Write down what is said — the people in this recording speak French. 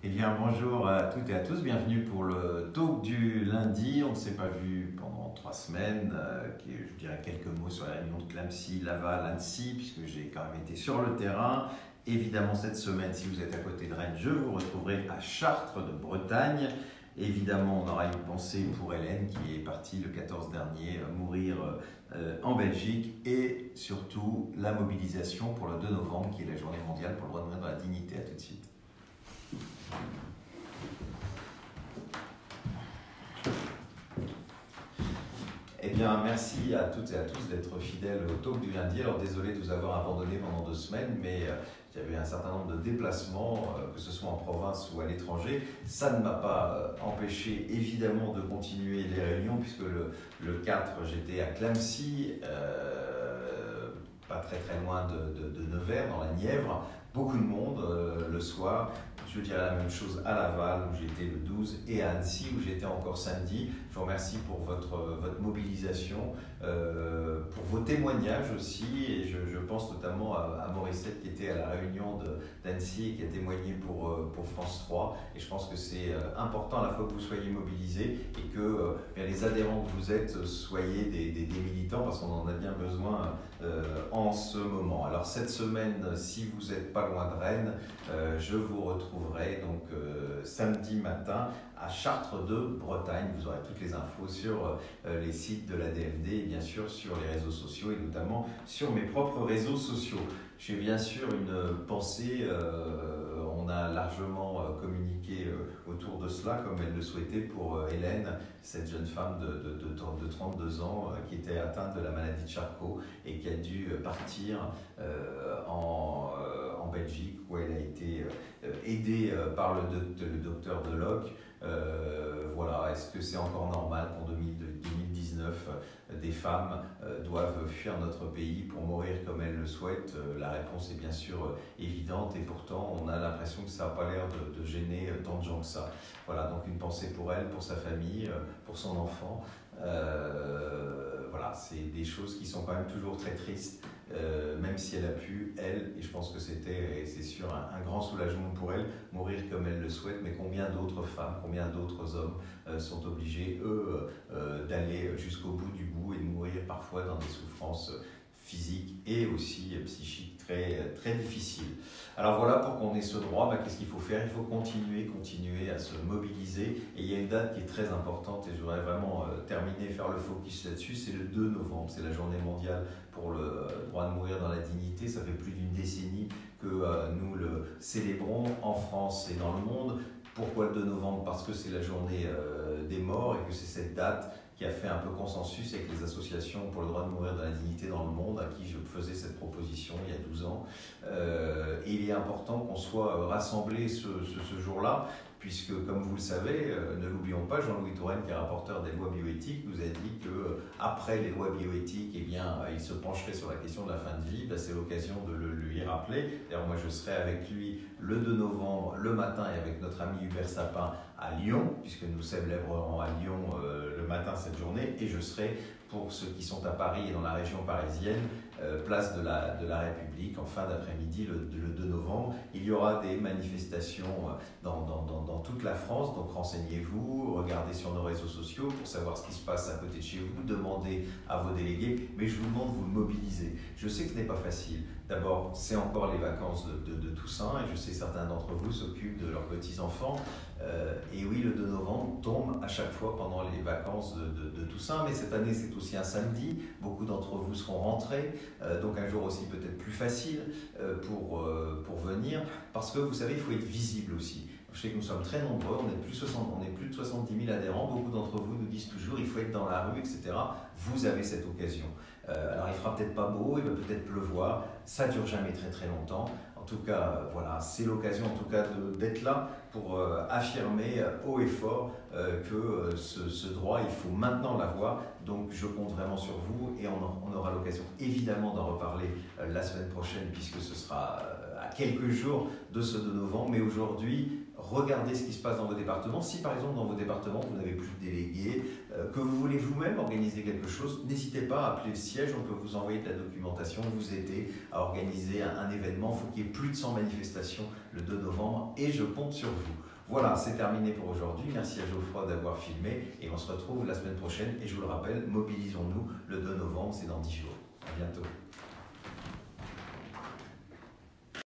Eh bien, bonjour à toutes et à tous, bienvenue pour le talk du lundi. On ne s'est pas vu pendant 3 semaines, je dirais quelques mots sur la réunion de Clamecy, Laval, Annecy, puisque j'ai quand même été sur le terrain. Évidemment, cette semaine, si vous êtes à côté de Rennes, je vous retrouverai à Chartres de Bretagne. Évidemment, on aura une pensée pour Hélène qui est partie le 14 dernier mourir en Belgique, et surtout la mobilisation pour le 2 novembre qui est la journée mondiale pour le droit de mourir dans la dignité. À tout de suite. Eh bien, merci à toutes et à tous d'être fidèles au talk du lundi. Alors, désolé de vous avoir abandonné pendant 2 semaines, mais il y avait un certain nombre de déplacements, que ce soit en province ou à l'étranger. Ça ne m'a pas empêché, évidemment, de continuer les réunions, puisque le 4, j'étais à Clamecy, pas très très loin de Nevers, dans la Nièvre. Beaucoup de monde le soir. Je dirais la même chose à Laval, où j'étais le 12, et à Annecy, où j'étais encore samedi. Je vous remercie pour votre mobilisation, pour vos témoignages aussi, et je pense notamment à Morissette qui était à la réunion d'Annecy et qui a témoigné pour France 3. Et je pense que c'est important à la fois que vous soyez mobilisés et que les adhérents que vous êtes soyez des militants, parce qu'on en a bien besoin en ce moment. Alors cette semaine, si vous n'êtes pas loin de Rennes, je vous retrouverai donc samedi matin à Chartres de Bretagne. Vous aurez toutes les infos sur les sites de la DFD et bien sûr sur les réseaux sociaux, et notamment sur mes propres réseaux sociaux. J'ai bien sûr une pensée, on a largement communiqué autour de cela, comme elle le souhaitait, pour Hélène, cette jeune femme de 32 ans qui était atteinte de la maladie de Charcot et qui a dû partir en Belgique, où elle a été aidée par le docteur Deloc. Voilà, est-ce que c'est encore normal qu'en 2019, des femmes doivent fuir notre pays pour mourir comme elles le souhaitent? La réponse est bien sûr évidente, et pourtant on a l'impression que ça n'a pas l'air de gêner tant de gens que ça. Voilà, donc une pensée pour elle, pour sa famille, pour son enfant. Voilà, c'est des choses qui sont quand même toujours très tristes, même si elle a pu, elle, et je pense que c'était, et c'est sûr, un grand soulagement pour elle, mourir comme elle le souhaite. Mais combien d'autres femmes, combien d'autres hommes sont obligés, eux, d'aller jusqu'au bout du bout et de mourir parfois dans des souffrances physiques et aussi psychiques très, très difficiles. Alors voilà, pour qu'on ait ce droit, qu'est-ce qu'il faut faire? Il faut continuer à se mobiliser. Et il y a une date qui est très importante, et je voudrais vraiment terminer, faire le focus là-dessus, c'est le 2 novembre, c'est la journée mondiale pour le droit de mourir dans la dignité. Ça fait plus d'une décennie que nous le célébrons en France et dans le monde. Pourquoi le 2 novembre? Parce que c'est la journée des morts, et que c'est cette date qui a fait un peu consensus avec les associations pour le droit de mourir dans la dignité dans le monde, à qui je faisais cette proposition il y a 12 ans. Et il est important qu'on soit rassemblés ce jour-là, puisque, comme vous le savez, ne l'oublions pas, Jean-Louis Touraine, qui est rapporteur des lois bioéthiques, nous a dit qu'après les lois bioéthiques, il se pencherait sur la question de la fin de vie. C'est l'occasion de le lui rappeler. D'ailleurs, moi, je serai avec lui le 2 novembre, le matin, et avec notre ami Hubert Sapin à Lyon, puisque nous célébrerons à Lyon le matin cette journée, et je serai, pour ceux qui sont à Paris et dans la région parisienne, place de la République en fin d'après-midi le 2 novembre. Il y aura des manifestations dans toute la France, donc renseignez-vous, regardez sur nos réseaux sociaux pour savoir ce qui se passe à côté de chez vous, demandez à vos délégués, mais je vous demande de vous mobiliser. Je sais que ce n'est pas facile. D'abord, c'est encore les vacances de Toussaint, et je sais que certains d'entre vous s'occupent de leurs petits-enfants. Et oui, le 2 novembre tombe à chaque fois pendant les vacances de Toussaint, mais cette année c'est aussi un samedi. Beaucoup d'entre vous seront rentrés, donc un jour aussi peut-être plus facile pour venir, parce que vous savez, il faut être visible aussi. Je sais que nous sommes très nombreux, on est plus de 70 000 adhérents. Beaucoup d'entre vous nous disent toujours il faut être dans la rue, etc. Vous avez cette occasion. Alors il fera peut-être pas beau, il va peut-être pleuvoir, ça dure jamais très très longtemps. En tout cas, voilà, c'est l'occasion en tout cas d'être là pour affirmer haut et fort que ce droit, il faut maintenant l'avoir. Donc je compte vraiment sur vous, et on aura l'occasion évidemment d'en reparler la semaine prochaine, puisque ce sera à quelques jours de ce 2 novembre. Mais aujourd'hui, regardez ce qui se passe dans vos départements. Si par exemple dans vos départements vous n'avez plus de délégués, que vous voulez vous-même organiser quelque chose, n'hésitez pas à appeler le siège, on peut vous envoyer de la documentation, vous aider à organiser un événement. Il faut qu'il y ait plus de 100 manifestations le 2 novembre, et je compte sur vous. Voilà, c'est terminé pour aujourd'hui. Merci à Geoffroy d'avoir filmé et on se retrouve la semaine prochaine. Et je vous le rappelle, mobilisons-nous le 2 novembre, c'est dans 10 jours. À bientôt.